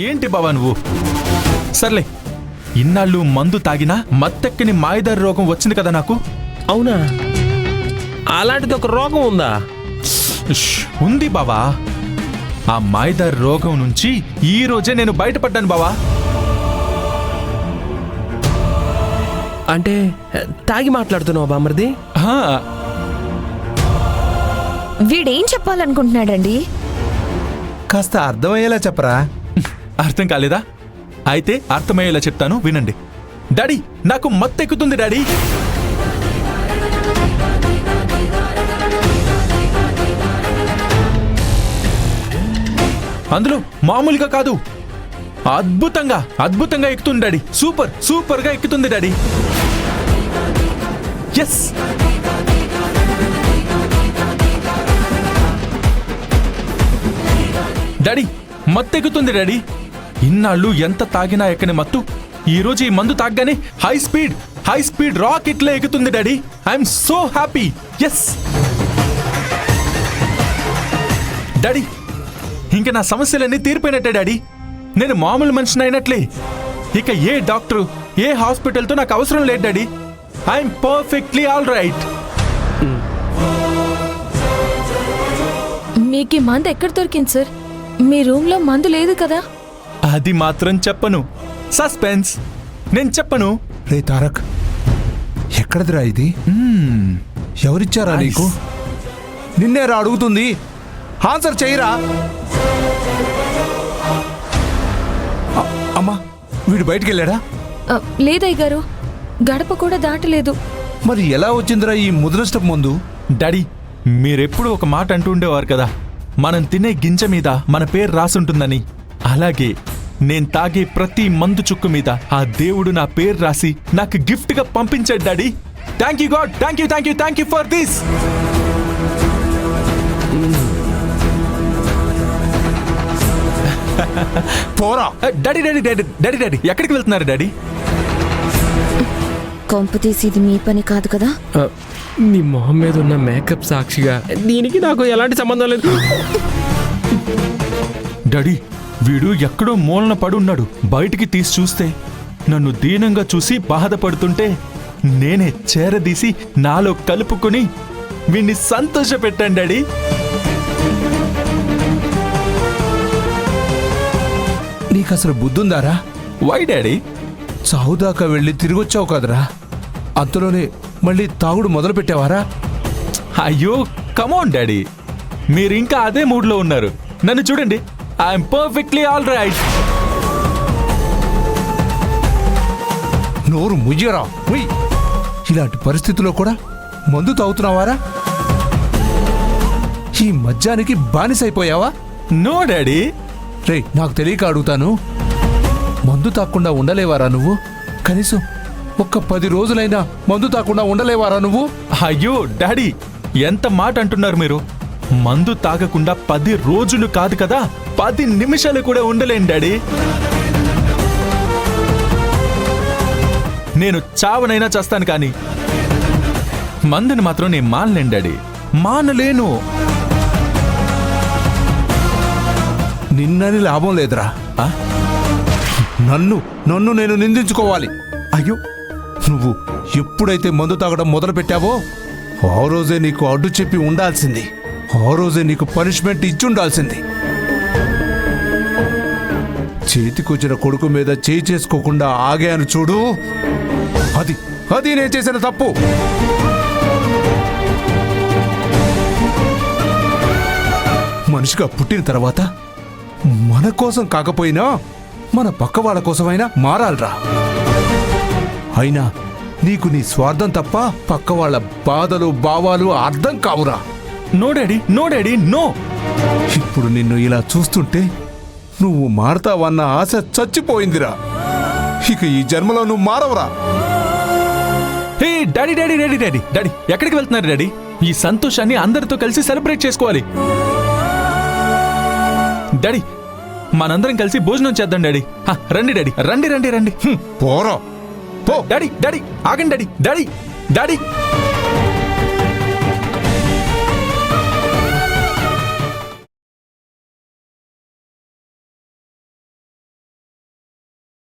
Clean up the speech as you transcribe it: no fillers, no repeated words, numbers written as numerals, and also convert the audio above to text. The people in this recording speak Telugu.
ఏంటి బావా నువ్వు? సర్లే, ఇన్నాళ్ళు మందు తాగినా మత్తెక్కని మాయదారి రోగం వచ్చింది కదా నాకు. అవునా? అలాంటిది ఒక రోగం ఉందా? ఉంది బావా. ఆ మాయదారి రోగం నుంచి ఈ రోజే నేను బయటపడ్డాను బావా. అంటే తాగి మాట్లాడుతున్నావా బామర్ది? వీడేం చెప్పాలనుకుంటున్నాడండి? కాస్త అర్థమయ్యేలా చెప్పరా. అర్థం కాలేదా? అయితే అర్థమయ్యేలా చెప్తాను, వినండి. డాడీ, నాకు మత్తెక్కుతుంది డాడీ. అందులో మామూలుగా కాదు, అద్భుతంగా అద్భుతంగా ఎక్కుతుంది డాడీ. సూపర్ గా ఎక్కుతుంది డాడీ. ఎస్, డాడీ మత్తెక్కుతుంది డాడీ. ఇన్నాళ్ళు ఎంత తాగినా ఎక్కని మత్తు ఈ రోజు ఈ మందు తాగ్గానే హై స్పీడ్ రాకెట్లే ఎక్కుతుంది daddy. I'm so happy. Yes daddy, ఇంక నా సమస్యలన్నీ తీరిపోయినట్టే డాడీ. నేను మామూలు మనిషిని అయినట్లే. ఇక ఏ డాక్టరు, ఏ హాస్పిటల్తో నాకు అవసరం లేదు daddy. I'm perfectly all right. మీకు మందు ఎక్కడ దొరికింది సార్? మీ రూమ్ లో మందు లేదు కదా? అది మాత్రం చెప్పను. సస్పెన్స్. నేను చెప్పను. రే తారక్, ఎక్కడదిరా ఇది? ఎవరిచ్చారా నీకు? నిన్నేరా అడుగుతుంది, ఆన్సర్ చెయ్యరా. అమ్మా, వీడు బయటికి వెళ్ళాడా? లేదయ్య గారు, గడప కూడా దాటలేదు. మరి ఎలా వచ్చిందిరా ఈ ముద్రష్టపు మందు? డాడీ, మీరెప్పుడు ఒక మాట అంటూ ఉండేవారు కదా, మనం తినే గింజ మీద మన పేరు రాసుంటుందని. అలాగే నేను తాగే ప్రతి మందు చుక్కు మీద ఆ దేవుడు నా పేరు రాసి నాకు గిఫ్ట్ గా పంపించాడు daddy. Thank you God, thank you for this. పోరా. Daddy daddy daddy daddy daddy ఎక్కడికి వెళ్తున్నారు డాడీ? కొంప తీసి ఇది మీ పని కాదు కదా? నీ మొహం మీద ఉన్న మేకప్ సాక్షిగా దీనికి నాకు ఎలాంటి సంబంధం లేదు. డాడీ, వీడు ఎక్కడో మూలన పడున్నాడు. బయటికి తీసి చూస్తే నన్ను దీనంగా చూసి బాధపడుతుంటే నేనే చేరదీసి నాలో కలుపుకొని వీణ్ణి సంతోష పెట్టాను డాడీ. నీకసలు బుద్ధుందారా? Why daddy? చావుదాకా వెళ్ళి తిరిగొచ్చావు కదరా, అంతలోనే మళ్ళీ తాగుడు మొదలు పెట్టావారా? అయ్యో కమోన్ డాడీ, మీరు ఇంకా అదే మూడ్లో ఉన్నారు. నన్ను చూడండి, ఐఎమ్ పర్ఫెక్ట్లీ ఆల్ రైట్. నోరు ముయ్యరా. ఇలాంటి పరిస్థితుల్లో కూడా మందు తాగుతున్నావారా? ఈ మద్యానికి బానిసైపోయావా? No daddy. రే, నాకు తెలియక అడుగుతాను, మందు తాకుండా ఉండలేవారా నువ్వు? కనీసం ఒక్క 10 రోజులైనా మందు తాకుండా ఉండలేవారా నువ్వు? అయ్యో డాడీ, ఎంత మాట అంటున్నారు మీరు? మందు తాగకుండా 10 రోజులు కాదు కదా, 10 నిమిషాలు కూడా ఉండలేను డాడీ. నేను చావనైనా చేస్తాను కానీ మందుని మాత్రం నేను మానలేను డాడీ, మానలేను. నిన్నని లాభం లేదురా. నన్ను నేను నిందించుకోవాలి. అయ్యో, నువ్వు ఎప్పుడైతే మందు తాగడం మొదలు పెట్టావో ఆ రోజే నీకు అడ్డు చెప్పి ఉండాల్సింది. ఆ రోజే నీకు పనిష్మెంట్ ఇచ్చుండాల్సింది. చేతికొచ్చిన కొడుకు మీద చేయి చేసుకోకుండా ఆగాను చూడు, అది నేను చేసిన తప్పు. మనిషిగా పుట్టిన తర్వాత మన కోసం కాకపోయినా మన పక్క వాళ్ళ కోసమైనా మారాలరా. అయినా నీకు నీ స్వార్థం తప్ప పక్క వాళ్ళ బాధలు భావాలు అర్థం కావురా. No daddy, no daddy, no. ఇప్పుడు నిన్ను ఇలా చూస్తుంటే నువ్వు మారతావన్న ఆశ చచ్చిపోయిందిరా. ఇక ఈ జన్మలో నువ్వు మారవరా. Hey daddy daddy daddy daddy daddy ఎక్కడికి వెళ్తున్నారు డాడీ? ఈ సంతోషాన్ని అందరితో కలిసి సెలబ్రేట్ చేసుకోవాలి డాడీ. మనందరం కలిసి భోజనం చేద్దాం డాడీ. రండి డాడీ, రండి రండి రండి. పోరా పో. డాడీ డాడీ ఆగండి డాడీ, డాడీ డాడీ